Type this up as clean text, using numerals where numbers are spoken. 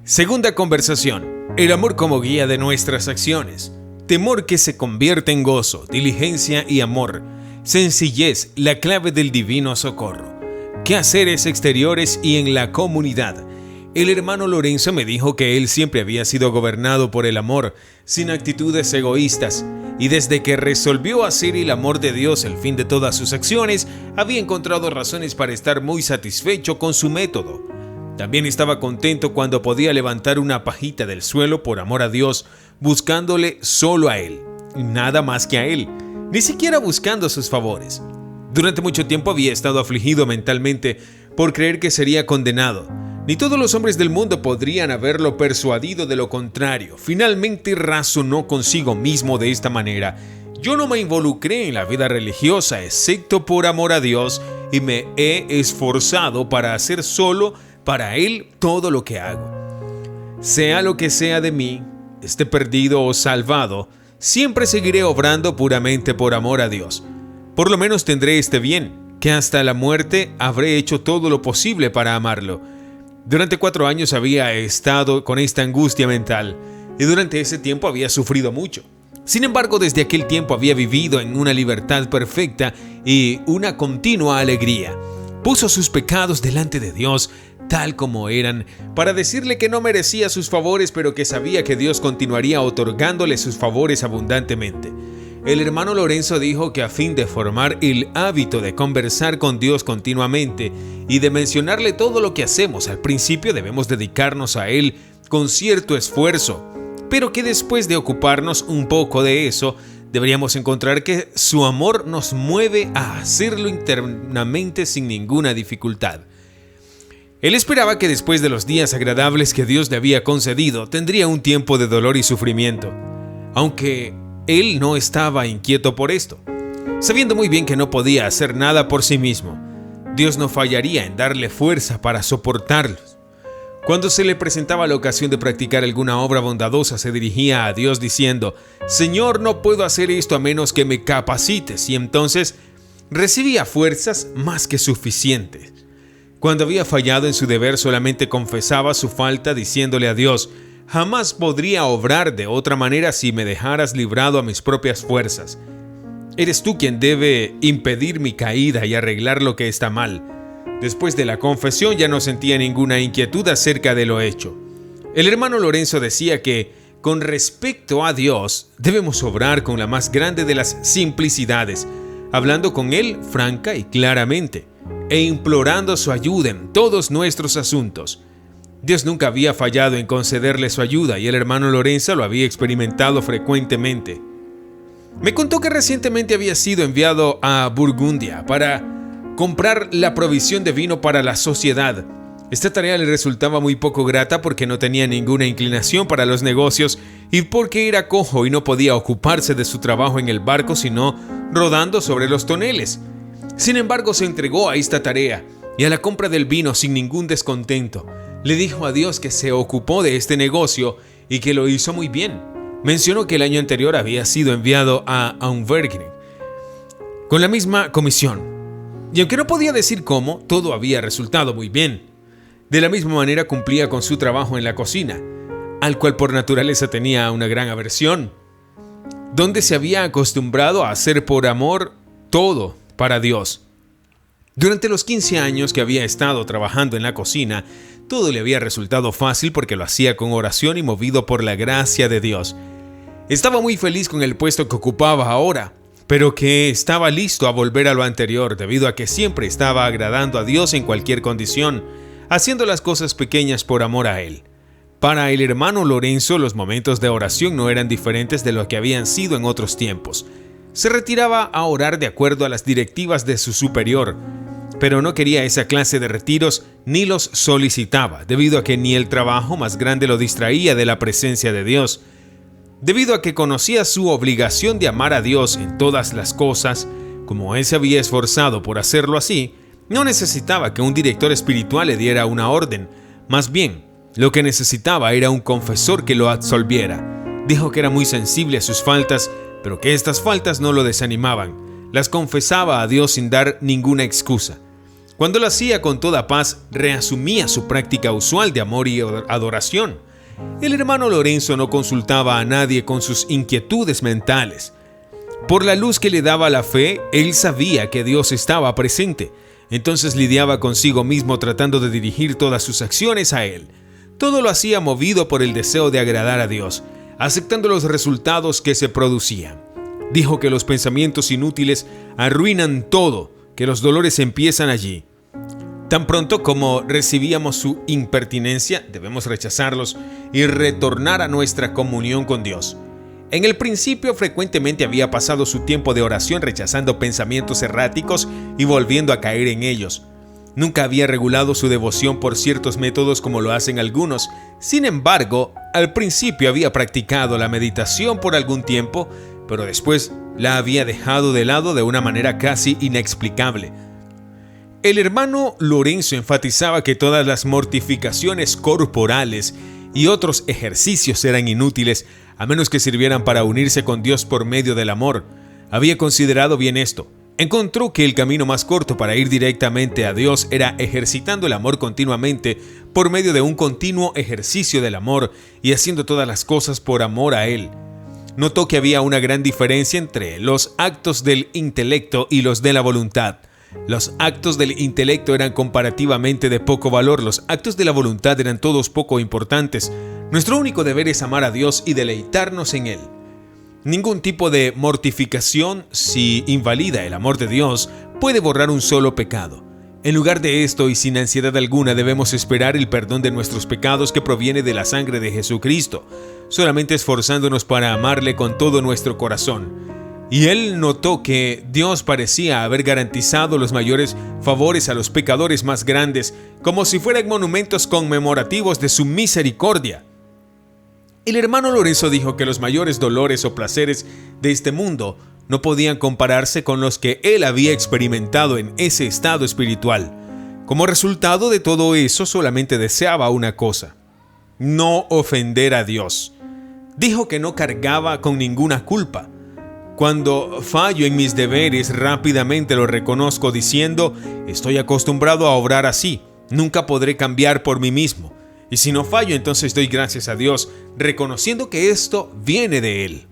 Segunda conversación. El amor como guía de nuestras acciones. Temor que se convierte en gozo, diligencia y amor. Sencillez, la clave del divino socorro. Quehaceres exteriores y en la comunidad. El hermano Lorenzo me dijo que él siempre había sido gobernado por el amor, sin actitudes egoístas, y desde que resolvió hacer el amor de Dios el fin de todas sus acciones, había encontrado razones para estar muy satisfecho con su método. También estaba contento cuando podía levantar una pajita del suelo por amor a Dios, buscándole solo a Él, y nada más que a Él, ni siquiera buscando sus favores. Durante mucho tiempo había estado afligido mentalmente por creer que sería condenado. Ni todos los hombres del mundo podrían haberlo persuadido de lo contrario. Finalmente razonó consigo mismo de esta manera: yo no me involucré en la vida religiosa excepto por amor a Dios y me he esforzado para hacer solo para Él todo lo que hago. Sea lo que sea de mí, esté perdido o salvado, siempre seguiré obrando puramente por amor a Dios. Por lo menos tendré este bien, que hasta la muerte habré hecho todo lo posible para amarlo. Durante 4 años había estado con esta angustia mental y durante ese tiempo había sufrido mucho. Sin embargo, desde aquel tiempo había vivido en una libertad perfecta y una continua alegría. Puso sus pecados delante de Dios tal como eran, para decirle que no merecía sus favores, pero que sabía que Dios continuaría otorgándole sus favores abundantemente. El hermano Lorenzo dijo que a fin de formar el hábito de conversar con Dios continuamente y de mencionarle todo lo que hacemos, al principio debemos dedicarnos a Él con cierto esfuerzo, pero que después de ocuparnos un poco de eso, deberíamos encontrar que su amor nos mueve a hacerlo internamente sin ninguna dificultad. Él esperaba que después de los días agradables que Dios le había concedido, tendría un tiempo de dolor y sufrimiento, aunque él no estaba inquieto por esto, sabiendo muy bien que no podía hacer nada por sí mismo. Dios no fallaría en darle fuerza para soportarlos. Cuando se le presentaba la ocasión de practicar alguna obra bondadosa, se dirigía a Dios diciendo: Señor, no puedo hacer esto a menos que me capacites, y entonces recibía fuerzas más que suficientes. Cuando había fallado en su deber, solamente confesaba su falta diciéndole a Dios: jamás podría obrar de otra manera si me dejaras librado a mis propias fuerzas. Eres tú quien debe impedir mi caída y arreglar lo que está mal. Después de la confesión ya no sentía ninguna inquietud acerca de lo hecho. El hermano Lorenzo decía que, con respecto a Dios, debemos obrar con la más grande de las simplicidades, hablando con Él franca y claramente, e implorando su ayuda en todos nuestros asuntos. Dios nunca había fallado en concederle su ayuda y el hermano Lorenzo lo había experimentado frecuentemente. Me contó que recientemente había sido enviado a Burgundia para comprar la provisión de vino para la sociedad. Esta tarea le resultaba muy poco grata porque no tenía ninguna inclinación para los negocios y porque era cojo y no podía ocuparse de su trabajo en el barco sino rodando sobre los toneles. Sin embargo, se entregó a esta tarea y a la compra del vino sin ningún descontento. Le dijo a Dios que se ocupó de este negocio y que lo hizo muy bien. Mencionó que el año anterior había sido enviado a Auvergne con la misma comisión. Y aunque no podía decir cómo, todo había resultado muy bien. De la misma manera cumplía con su trabajo en la cocina, al cual por naturaleza tenía una gran aversión, donde se había acostumbrado a hacer por amor todo para Dios. Durante los 15 años que había estado trabajando en la cocina, todo le había resultado fácil porque lo hacía con oración y movido por la gracia de Dios. Estaba muy feliz con el puesto que ocupaba ahora, pero que estaba listo a volver a lo anterior debido a que siempre estaba agradando a Dios en cualquier condición, haciendo las cosas pequeñas por amor a Él. Para el hermano Lorenzo, los momentos de oración no eran diferentes de lo que habían sido en otros tiempos. Se retiraba a orar de acuerdo a las directivas de su superior, pero no quería esa clase de retiros ni los solicitaba, debido a que ni el trabajo más grande lo distraía de la presencia de Dios. Debido a que conocía su obligación de amar a Dios en todas las cosas, como él se había esforzado por hacerlo así, no necesitaba que un director espiritual le diera una orden. Más bien, lo que necesitaba era un confesor que lo absolviera. Dijo que era muy sensible a sus faltas, pero que estas faltas no lo desanimaban. Las confesaba a Dios sin dar ninguna excusa. Cuando lo hacía con toda paz, reasumía su práctica usual de amor y adoración. El hermano Lorenzo no consultaba a nadie con sus inquietudes mentales. Por la luz que le daba la fe, él sabía que Dios estaba presente. Entonces lidiaba consigo mismo tratando de dirigir todas sus acciones a Él. Todo lo hacía movido por el deseo de agradar a Dios, aceptando los resultados que se producían. Dijo que los pensamientos inútiles arruinan todo, que los dolores empiezan allí. Tan pronto como recibíamos su impertinencia, debemos rechazarlos y retornar a nuestra comunión con Dios. En el principio frecuentemente había pasado su tiempo de oración rechazando pensamientos erráticos y volviendo a caer en ellos. Nunca había regulado su devoción por ciertos métodos como lo hacen algunos. Sin embargo, al principio había practicado la meditación por algún tiempo, pero después la había dejado de lado de una manera casi inexplicable. El hermano Lorenzo enfatizaba que todas las mortificaciones corporales y otros ejercicios eran inútiles a menos que sirvieran para unirse con Dios por medio del amor. Había considerado bien esto. Encontró que el camino más corto para ir directamente a Dios era ejercitando el amor continuamente por medio de un continuo ejercicio del amor y haciendo todas las cosas por amor a Él. Notó que había una gran diferencia entre los actos del intelecto y los de la voluntad. Los actos del intelecto eran comparativamente de poco valor, los actos de la voluntad eran todos poco importantes. Nuestro único deber es amar a Dios y deleitarnos en Él. Ningún tipo de mortificación, si invalida el amor de Dios, puede borrar un solo pecado. En lugar de esto y sin ansiedad alguna debemos esperar el perdón de nuestros pecados que proviene de la sangre de Jesucristo, solamente esforzándonos para amarle con todo nuestro corazón. Y él notó que Dios parecía haber garantizado los mayores favores a los pecadores más grandes, como si fueran monumentos conmemorativos de su misericordia. El hermano Lorenzo dijo que los mayores dolores o placeres de este mundo no podían compararse con los que él había experimentado en ese estado espiritual. Como resultado de todo eso, solamente deseaba una cosa: no ofender a Dios. Dijo que no cargaba con ninguna culpa. Cuando fallo en mis deberes, rápidamente lo reconozco diciendo: estoy acostumbrado a obrar así, nunca podré cambiar por mí mismo. Y si no fallo, entonces doy gracias a Dios, reconociendo que esto viene de Él.